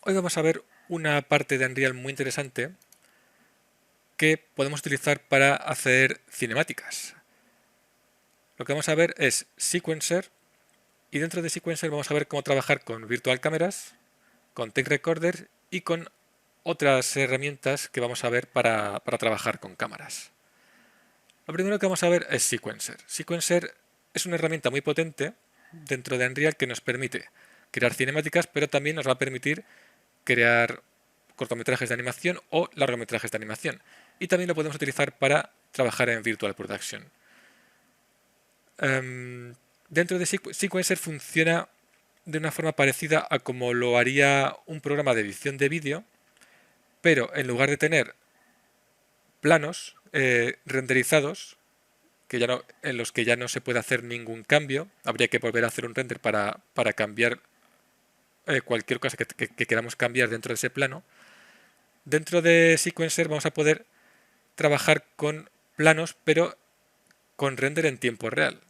Hoy vamos a ver una parte de Unreal muy interesante que podemos utilizar para hacer cinemáticas. Lo que vamos a ver es Sequencer, y dentro de Sequencer vamos a ver cómo trabajar con Virtual Cameras, con Take Recorder y con otras herramientas que vamos a ver para trabajar con cámaras. Lo primero que vamos a ver es Sequencer. Sequencer es una herramienta muy potente dentro de Unreal que nos permite crear cinemáticas, pero también nos va a permitir crear cortometrajes de animación o largometrajes de animación. Y también lo podemos utilizar para trabajar en Virtual Production. Dentro de Sequencer funciona de una forma parecida a como lo haría un programa de edición de vídeo, pero en lugar de tener planos renderizados, que ya no, en los que ya no se puede hacer ningún cambio, habría que volver a hacer un render para cambiar cualquier cosa que queramos cambiar dentro de ese plano. Dentro de Sequencer vamos a poder trabajar con planos, pero con render en tiempo real.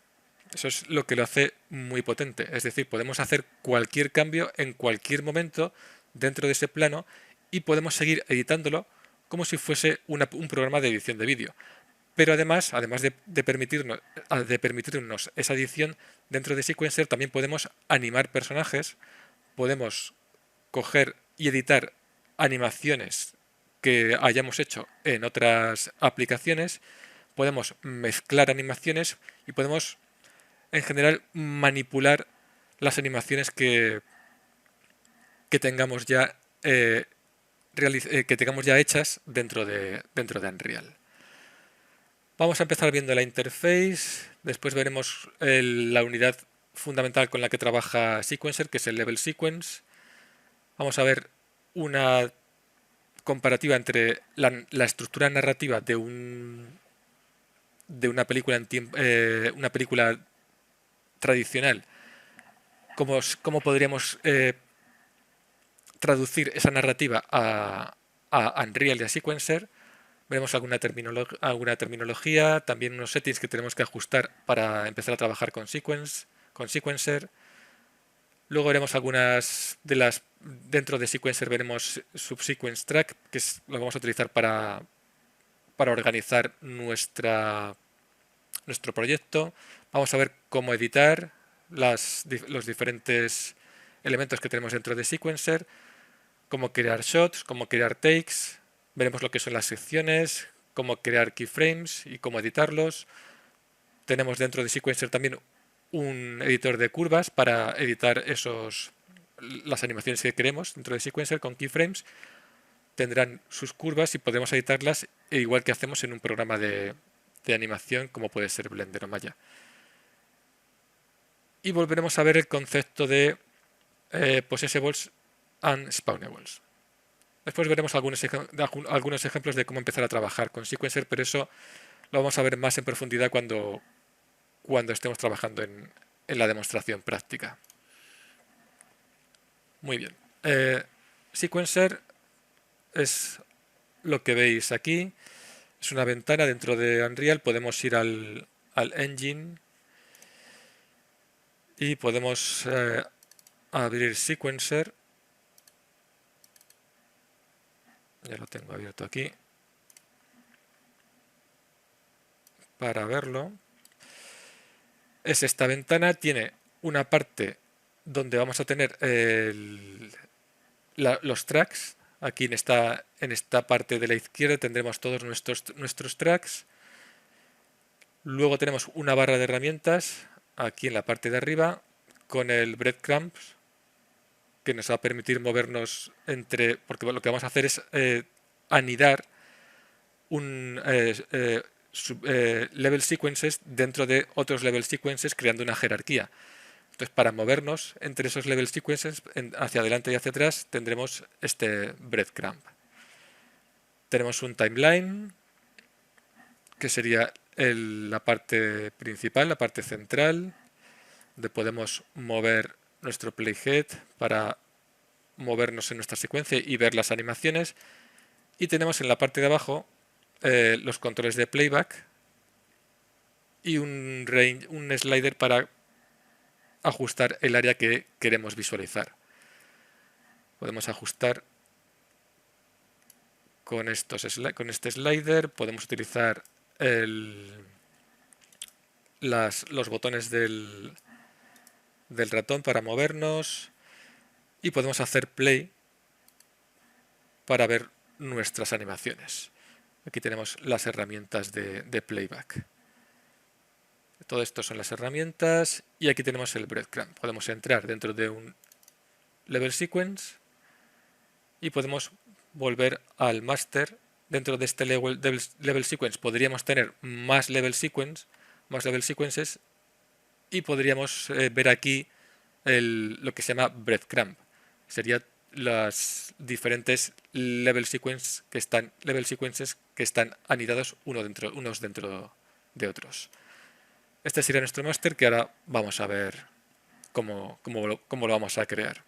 Eso es lo que lo hace muy potente. Es decir, podemos hacer cualquier cambio en cualquier momento dentro de ese plano y podemos seguir editándolo como si fuese un programa de edición de vídeo. Pero además de permitirnos esa edición, dentro de Sequencer también podemos animar personajes, podemos coger y editar animaciones que hayamos hecho en otras aplicaciones, podemos mezclar animaciones y podemos en general manipular las animaciones que tengamos ya que tengamos ya hechas dentro de Unreal. Vamos a empezar viendo la interface, después veremos la unidad fundamental con la que trabaja Sequencer, que es el Level Sequence. Vamos a ver una comparativa entre la estructura narrativa de una película una película tradicional, cómo podríamos traducir esa narrativa a Unreal y a Sequencer. Veremos alguna terminología, también unos settings que tenemos que ajustar para empezar a trabajar con Sequencer. Luego veremos algunas de las... Dentro de Sequencer veremos Subsequence Track, que lo vamos a utilizar para organizar nuestro proyecto. Vamos a ver cómo editar los diferentes elementos que tenemos dentro de Sequencer, cómo crear shots, cómo crear takes. Veremos lo que son las secciones, cómo crear keyframes y cómo editarlos. Tenemos dentro de Sequencer también un editor de curvas para editar las animaciones que queremos dentro de Sequencer con keyframes. Tendrán sus curvas y podemos editarlas igual que hacemos en un programa de animación como puede ser Blender o Maya. Y volveremos a ver el concepto de Possessables and Spawnables. Después veremos algunos ejemplos de cómo empezar a trabajar con Sequencer, pero eso lo vamos a ver más en profundidad cuando estemos trabajando en la demostración práctica. Muy bien. Sequencer es lo que veis aquí. Es una ventana dentro de Unreal. Podemos ir al engine y podemos abrir Sequencer. Ya lo tengo abierto aquí para verlo. Es esta ventana, tiene una parte donde vamos a tener los tracks. Aquí en esta parte de la izquierda tendremos todos nuestros tracks. Luego tenemos una barra de herramientas aquí en la parte de arriba con el breadcrumbs que nos va a permitir movernos porque lo que vamos a hacer es anidar un level sequences dentro de otros level sequences creando una jerarquía. Entonces, para movernos entre esos level sequences hacia adelante y hacia atrás tendremos este breadcrumb. Tenemos un timeline que sería la parte principal, la parte central, donde podemos mover nuestro playhead para movernos en nuestra secuencia y ver las animaciones. Y tenemos en la parte de abajo los controles de playback y un slider para ajustar el área que queremos visualizar. Podemos ajustar con este slider, podemos utilizar los botones del ratón para movernos y podemos hacer play para ver nuestras animaciones. Aquí tenemos las herramientas de playback. Todo esto son las herramientas y aquí tenemos el breadcrumb. Podemos entrar dentro de un level sequence y podemos volver al master. Dentro de este level sequence podríamos tener más level sequences y podríamos ver aquí lo que se llama breadcrumb. Sería las diferentes level sequences que están anidados unos dentro de otros. Este sería nuestro master, que ahora vamos a ver cómo lo vamos a crear.